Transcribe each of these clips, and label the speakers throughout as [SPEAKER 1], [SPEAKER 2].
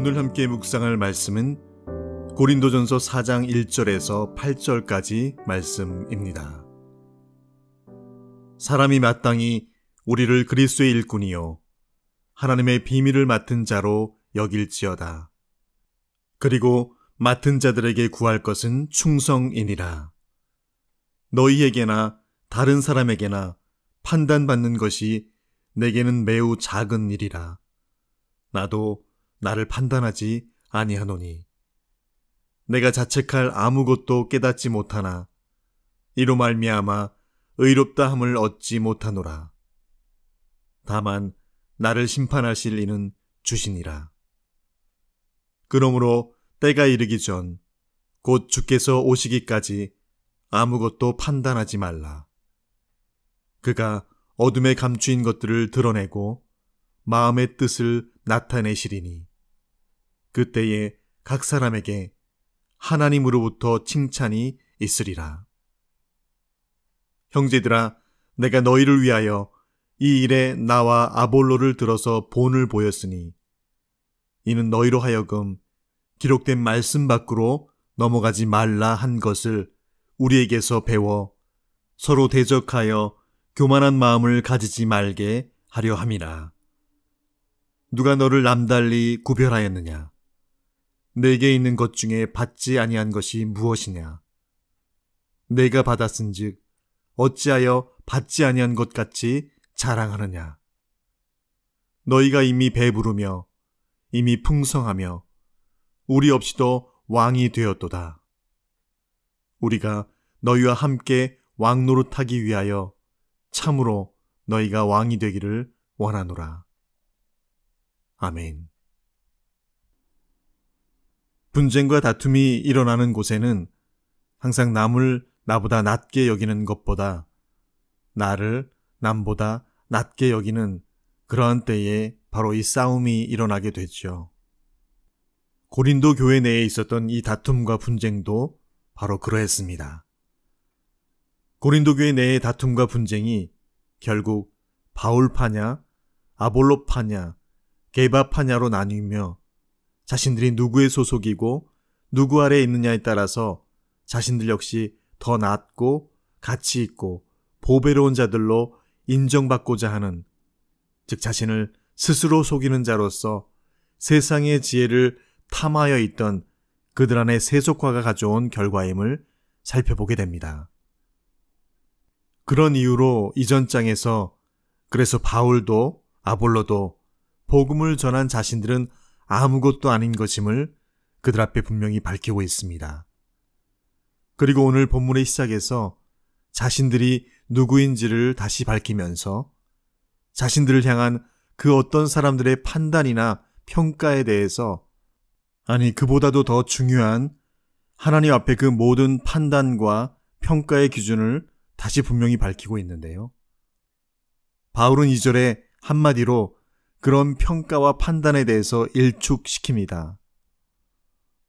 [SPEAKER 1] 오늘 함께 묵상할 말씀은 고린도전서 4장 1절에서 8절까지 말씀입니다. 사람이 마땅히 우리를 그리스도의 일꾼이요 하나님의 비밀을 맡은 자로 여길지어다. 그리고 맡은 자들에게 구할 것은 충성이니라. 너희에게나 다른 사람에게나 판단받는 것이 내게는 매우 작은 일이라. 나도 나를 판단하지 아니하노니 내가 자책할 아무것도 깨닫지 못하나 이로 말미암아 의롭다 함을 얻지 못하노라. 다만 나를 심판하실 이는 주시니라. 그러므로 때가 이르기 전 곧 주께서 오시기까지 아무것도 판단하지 말라. 그가 어둠에 감추인 것들을 드러내고 마음의 뜻을 나타내시리니 그때에 각 사람에게 하나님으로부터 칭찬이 있으리라. 형제들아, 내가 너희를 위하여 이 일에 나와 아볼로를 들어서 본을 보였으니 이는 너희로 하여금 기록된 말씀 밖으로 넘어가지 말라 한 것을 우리에게서 배워 서로 대적하여 교만한 마음을 가지지 말게 하려 함이라. 누가 너를 남달리 구별하였느냐? 내게 있는 것 중에 받지 아니한 것이 무엇이냐? 내가 받았은즉 어찌하여 받지 아니한 것 같이 자랑하느냐? 너희가 이미 배부르며 이미 풍성하며 우리 없이도 왕이 되었도다. 우리가 너희와 함께 왕 노릇하기 위하여 참으로 너희가 왕이 되기를 원하노라. 아멘. 분쟁과 다툼이 일어나는 곳에는 항상 남을 나보다 낮게 여기는 것보다 나를 남보다 낮게 여기는 그러한 때에 바로 이 싸움이 일어나게 되죠. 고린도 교회 내에 있었던 이 다툼과 분쟁도 바로 그러했습니다. 고린도 교회 내의 다툼과 분쟁이 결국 바울파냐, 아볼로파냐, 게바파냐로 나뉘며 자신들이 누구의 소속이고 누구 아래에 있느냐에 따라서 자신들 역시 더 낫고 가치 있고 보배로운 자들로 인정받고자 하는, 즉 자신을 스스로 속이는 자로서 세상의 지혜를 탐하여 있던 그들 안의 세속화가 가져온 결과임을 살펴보게 됩니다. 그런 이유로 이전 장에서 그래서 바울도 아볼로도 복음을 전한 자신들은 아무것도 아닌 것임을 그들 앞에 분명히 밝히고 있습니다. 그리고 오늘 본문의 시작에서 자신들이 누구인지를 다시 밝히면서 자신들을 향한 그 어떤 사람들의 판단이나 평가에 대해서, 아니 그보다도 더 중요한 하나님 앞에 그 모든 판단과 평가의 기준을 다시 분명히 밝히고 있는데요. 바울은 2절에 한마디로 그런 평가와 판단에 대해서 일축시킵니다.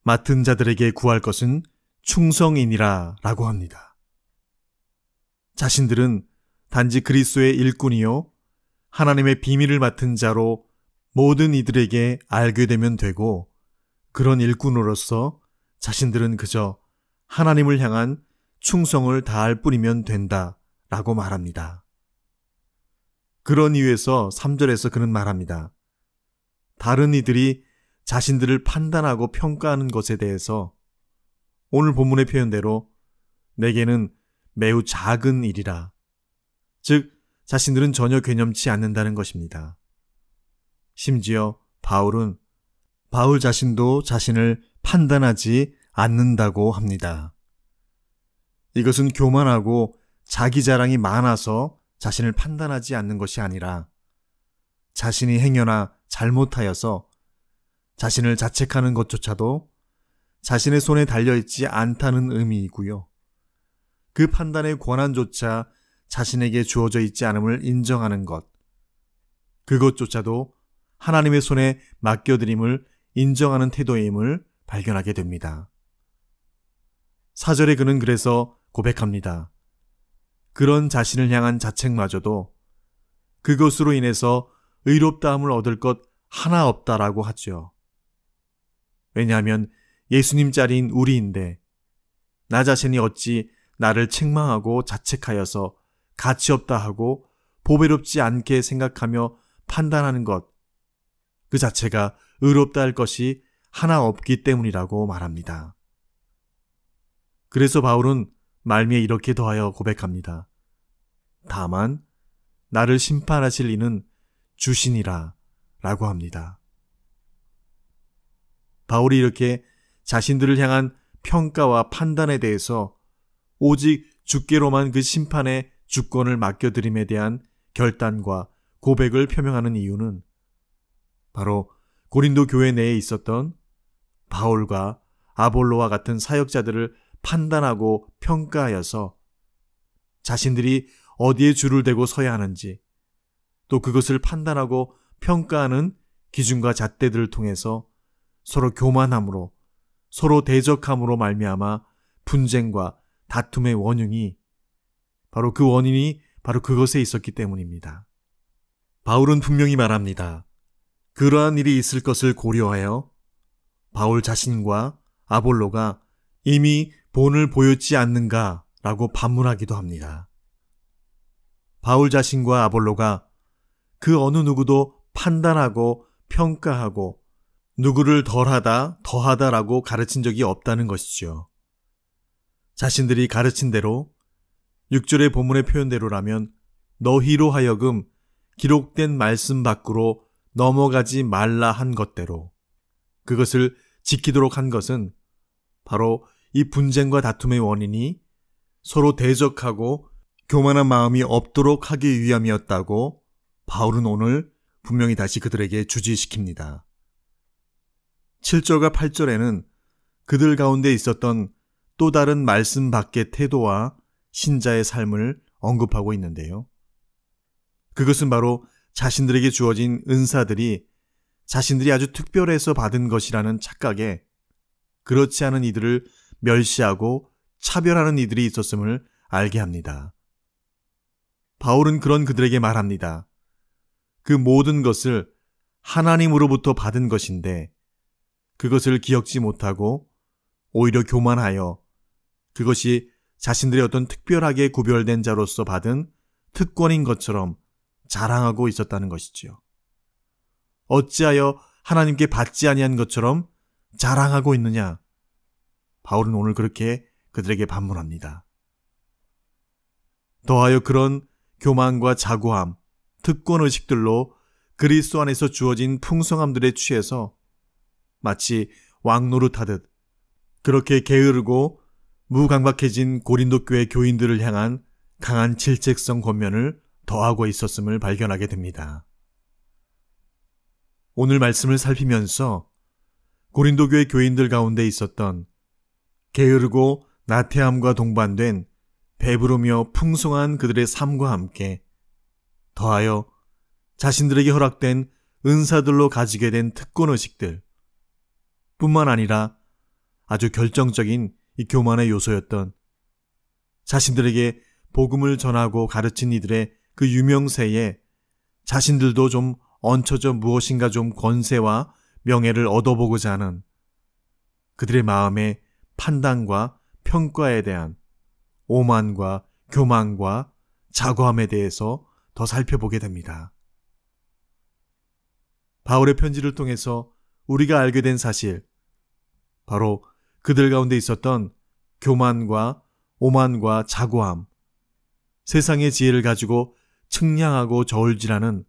[SPEAKER 1] 맡은 자들에게 구할 것은 충성이니라 라고 합니다. 자신들은 단지 그리스도의 일꾼이요 하나님의 비밀을 맡은 자로 모든 이들에게 알게 되면 되고, 그런 일꾼으로서 자신들은 그저 하나님을 향한 충성을 다할 뿐이면 된다 라고 말합니다. 그런 이유에서 3절에서 그는 말합니다. 다른 이들이 자신들을 판단하고 평가하는 것에 대해서 오늘 본문의 표현대로 내게는 매우 작은 일이라, 즉 자신들은 전혀 괴념치 않는다는 것입니다. 심지어 바울 자신도 자신을 판단하지 않는다고 합니다. 이것은 교만하고 자기 자랑이 많아서 자신을 판단하지 않는 것이 아니라 자신이 행여나 잘못하여서 자신을 자책하는 것조차도 자신의 손에 달려있지 않다는 의미이고요. 그 판단의 권한조차 자신에게 주어져 있지 않음을 인정하는 것, 그것조차도 하나님의 손에 맡겨드림을 인정하는 태도임을 발견하게 됩니다. 4절에 그는 그래서 고백합니다. 그런 자신을 향한 자책마저도 그것으로 인해서 의롭다함을 얻을 것 하나 없다라고 하죠. 왜냐하면 예수님 자리인 우리인데 나 자신이 어찌 나를 책망하고 자책하여서 가치없다 하고 보배롭지 않게 생각하며 판단하는 것, 그 자체가 의롭다 할 것이 하나 없기 때문이라고 말합니다. 그래서 바울은 말미에 이렇게 더하여 고백합니다. 다만 나를 심판하실 이는 주시니라 라고 합니다. 바울이 이렇게 자신들을 향한 평가와 판단에 대해서 오직 주께로만 그 심판의 주권을 맡겨드림에 대한 결단과 고백을 표명하는 이유는 바로 고린도 교회 내에 있었던 바울과 아볼로와 같은 사역자들을 판단하고 평가하여서 자신들이 어디에 줄을 대고 서야 하는지, 또 그것을 판단하고 평가하는 기준과 잣대들을 통해서 서로 교만함으로, 서로 대적함으로 말미암아 분쟁과 다툼의 원흉이 바로 그 원인이 바로 그것에 있었기 때문입니다. 바울은 분명히 말합니다. 그러한 일이 있을 것을 고려하여 바울 자신과 아볼로가 이미 본을 보였지 않는가 라고 반문하기도 합니다. 바울 자신과 아볼로가 그 어느 누구도 판단하고 평가하고 누구를 덜하다, 더하다라고 가르친 적이 없다는 것이죠. 자신들이 가르친 대로 6절의 본문의 표현대로라면 너희로 하여금 기록된 말씀 밖으로 넘어가지 말라 한 것대로 그것을 지키도록 한 것은 바로 이 분쟁과 다툼의 원인이 서로 대적하고 교만한 마음이 없도록 하기 위함이었다고 바울은 오늘 분명히 다시 그들에게 주지시킵니다. 7절과 8절에는 그들 가운데 있었던 또 다른 말씀 밖의 태도와 신자의 삶을 언급하고 있는데요. 그것은 바로 자신들에게 주어진 은사들이 자신들이 아주 특별해서 받은 것이라는 착각에 그렇지 않은 이들을 멸시하고 차별하는 이들이 있었음을 알게 합니다. 바울은 그런 그들에게 말합니다. 그 모든 것을 하나님으로부터 받은 것인데 그것을 기억지 못하고 오히려 교만하여 그것이 자신들의 어떤 특별하게 구별된 자로서 받은 특권인 것처럼 자랑하고 있었다는 것이지요. 어찌하여 하나님께 받지 아니한 것처럼 자랑하고 있느냐? 바울은 오늘 그렇게 그들에게 반문합니다. 더하여 그런 교만과 자고함, 특권의식들로 그리스도 안에서 주어진 풍성함들에 취해서 마치 왕노릇하듯 그렇게 게으르고 무강박해진 고린도 교회 교인들을 향한 강한 질책성 권면을 더하고 있었음을 발견하게 됩니다. 오늘 말씀을 살피면서 고린도 교회 교인들 가운데 있었던 게으르고 나태함과 동반된 배부르며 풍성한 그들의 삶과 함께 더하여 자신들에게 허락된 은사들로 가지게 된 특권의식들 뿐만 아니라 아주 결정적인 이 교만의 요소였던 자신들에게 복음을 전하고 가르친 이들의 그 유명세에 자신들도 좀 얹혀져 무엇인가 좀 권세와 명예를 얻어보고자 하는 그들의 마음의 판단과 평가에 대한 오만과 교만과 자고함에 대해서 더 살펴보게 됩니다. 바울의 편지를 통해서 우리가 알게 된 사실, 바로 그들 가운데 있었던 교만과 오만과 자고함, 세상의 지혜를 가지고 측량하고 저울질하는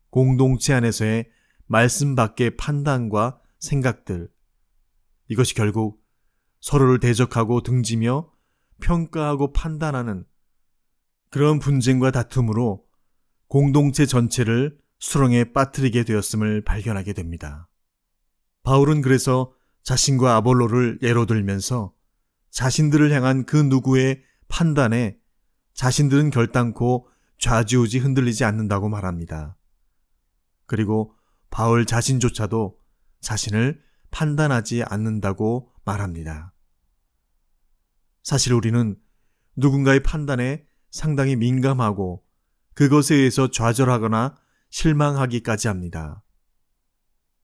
[SPEAKER 1] 공동체 안에서의 말씀 밖의 판단과 생각들, 이것이 결국 서로를 대적하고 등지며 평가하고 판단하는 그런 분쟁과 다툼으로 공동체 전체를 수렁에 빠뜨리게 되었음을 발견하게 됩니다. 바울은 그래서 자신과 아볼로를 예로 들면서 자신들을 향한 그 누구의 판단에 자신들은 결단코 좌지우지 흔들리지 않는다고 말합니다. 그리고 바울 자신조차도 자신을 판단하지 않는다고 말합니다. 사실 우리는 누군가의 판단에 상당히 민감하고 그것에 의해서 좌절하거나 실망하기까지 합니다.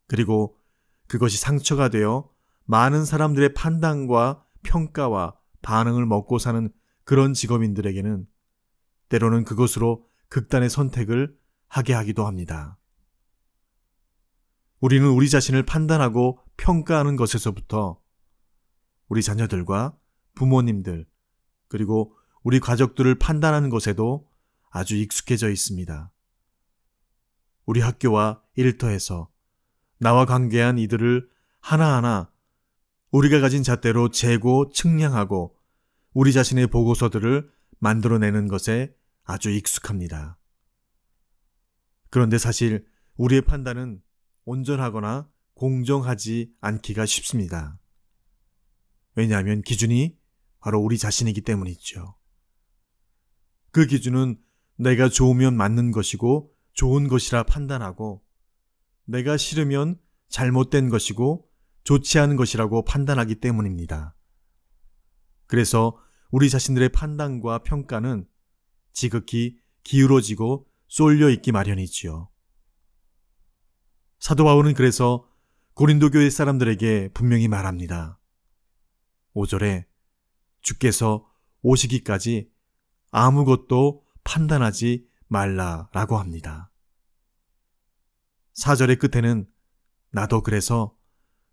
[SPEAKER 1] 그리고 그것이 상처가 되어 많은 사람들의 판단과 평가와 반응을 먹고 사는 그런 직업인들에게는 때로는 그것으로 극단의 선택을 하게 하기도 합니다. 우리는 우리 자신을 판단하고 평가하는 것에서부터 우리 자녀들과 부모님들, 그리고 우리 가족들을 판단하는 것에도 아주 익숙해져 있습니다. 우리 학교와 일터에서 나와 관계한 이들을 하나하나 우리가 가진 잣대로 재고 측량하고 우리 자신의 보고서들을 만들어내는 것에 아주 익숙합니다. 그런데 사실 우리의 판단은 온전하거나 공정하지 않기가 쉽습니다. 왜냐하면 기준이 바로 우리 자신이기 때문이죠. 그 기준은 내가 좋으면 맞는 것이고 좋은 것이라 판단하고 내가 싫으면 잘못된 것이고 좋지 않은 것이라고 판단하기 때문입니다. 그래서 우리 자신들의 판단과 평가는 지극히 기울어지고 쏠려 있기 마련이지요. 사도 바울은 그래서 고린도 교회 사람들에게 분명히 말합니다. 5절에 주께서 오시기까지 아무것도 판단하지 말라라고 합니다. 4절의 끝에는 나도 그래서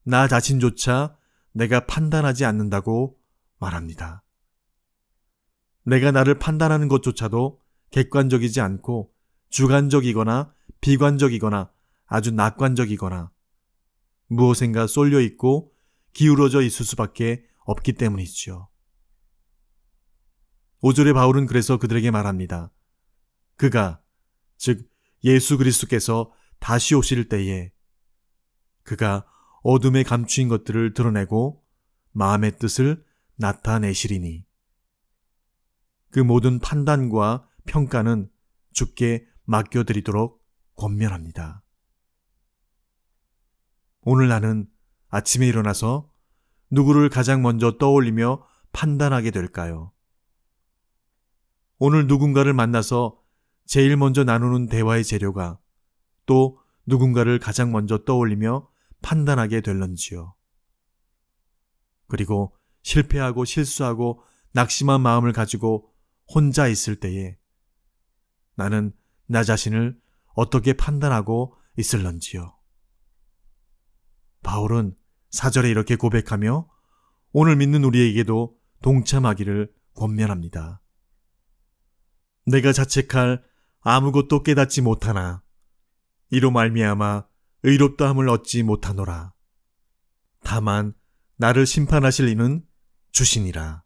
[SPEAKER 1] 나 자신조차 내가 판단하지 않는다고 말합니다. 내가 나를 판단하는 것조차도 객관적이지 않고 주관적이거나 비관적이거나 아주 낙관적이거나 무엇인가 쏠려 있고 기울어져 있을 수밖에 없기 때문이지요. 5절의 바울은 그래서 그들에게 말합니다. 그가, 즉 예수 그리스도께서 다시 오실 때에 그가 어둠에 감추인 것들을 드러내고 마음의 뜻을 나타내시리니 그 모든 판단과 평가는 주께 맡겨드리도록 권면합니다. 오늘 나는 아침에 일어나서 누구를 가장 먼저 떠올리며 판단하게 될까요? 오늘 누군가를 만나서 제일 먼저 나누는 대화의 재료가 또 누군가를 가장 먼저 떠올리며 판단하게 될런지요. 그리고 실패하고 실수하고 낙심한 마음을 가지고 혼자 있을 때에 나는 나 자신을 어떻게 판단하고 있을런지요. 바울은 4절에 이렇게 고백하며 오늘 믿는 우리에게도 동참하기를 권면합니다. 내가 자책할 아무것도 깨닫지 못하나 이로 말미암아 의롭다함을 얻지 못하노라. 다만 나를 심판하실 이는 주시니라.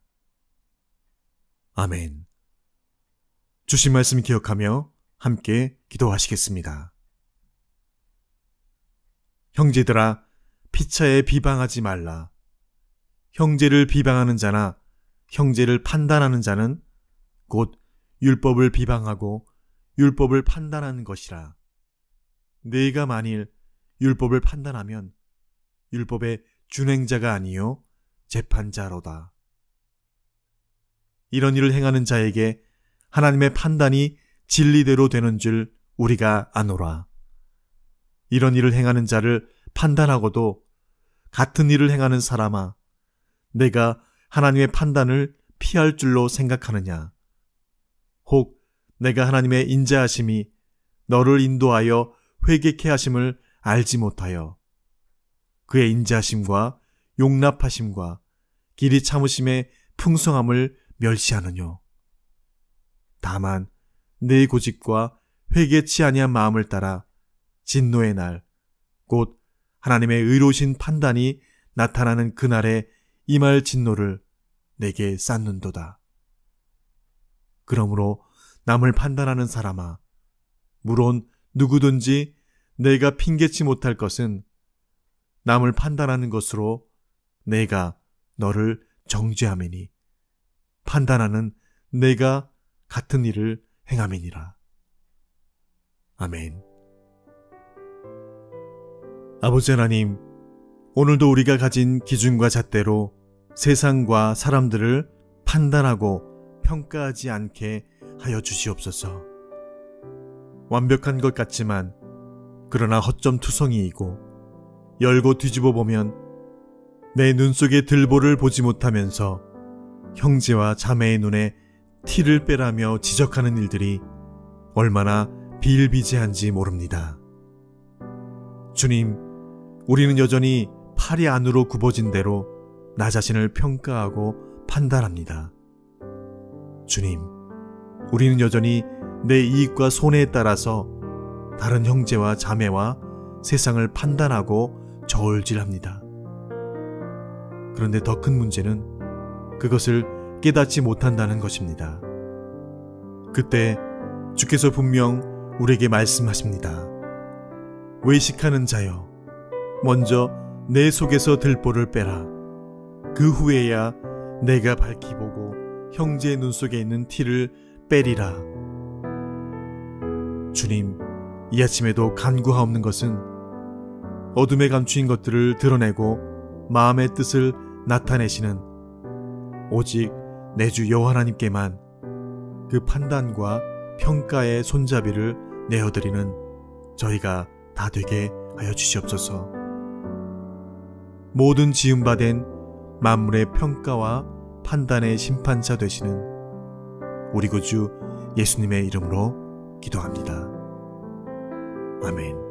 [SPEAKER 1] 아멘. 주신 말씀 기억하며 함께 기도하시겠습니다. 형제들아, 피차에 비방하지 말라. 형제를 비방하는 자나 형제를 판단하는 자는 곧 율법을 비방하고 율법을 판단하는 것이라. 네가 만일 율법을 판단하면 율법의 준행자가 아니요 재판자로다. 이런 일을 행하는 자에게 하나님의 판단이 진리대로 되는 줄 우리가 아노라. 이런 일을 행하는 자를 판단하고도 같은 일을 행하는 사람아, 내가 하나님의 판단을 피할 줄로 생각하느냐? 혹 내가 하나님의 인자하심이 너를 인도하여 회개케 하심을 알지 못하여 그의 인자하심과 용납하심과 길이 참으심의 풍성함을 멸시하느뇨. 다만 내 고집과 회개치 아니한 마음을 따라 진노의 날, 곧 하나님의 의로우신 판단이 나타나는 그날에 임할 진노를 내게 쌓는도다. 그러므로 남을 판단하는 사람아, 물론 누구든지 내가 핑계치 못할 것은 남을 판단하는 것으로 내가 너를 정죄함이니 판단하는 내가 같은 일을 행함이니라. 아멘. 아버지 하나님, 오늘도 우리가 가진 기준과 잣대로 세상과 사람들을 판단하고 평가하지 않게 하여 주시옵소서. 완벽한 것 같지만 그러나 허점투성이이고 열고 뒤집어 보면 내 눈 속의 들보를 보지 못하면서 형제와 자매의 눈에 티를 빼라며 지적하는 일들이 얼마나 비일비재한지 모릅니다. 주님, 우리는 여전히 팔이 안으로 굽어진 대로 나 자신을 평가하고 판단합니다. 주님, 우리는 여전히 내 이익과 손해에 따라서 다른 형제와 자매와 세상을 판단하고 저울질합니다. 그런데 더 큰 문제는 그것을 깨닫지 못한다는 것입니다. 그때 주께서 분명 우리에게 말씀하십니다. 외식하는 자여, 먼저 내 속에서 들보를 빼라. 그 후에야 내가 밝히 보고 형제의 눈 속에 있는 티를 빼리라. 주님, 이 아침에도 간구하옵는 것은 어둠에 감추인 것들을 드러내고 마음의 뜻을 나타내시는 오직 내 주 여호와 하나님께만 그 판단과 평가의 손잡이를 내어드리는 저희가 다 되게 하여 주시옵소서. 모든 지음받은 만물의 평가와 판단의 심판자 되시는 우리 구주 예수님의 이름으로 기도합니다. 아멘.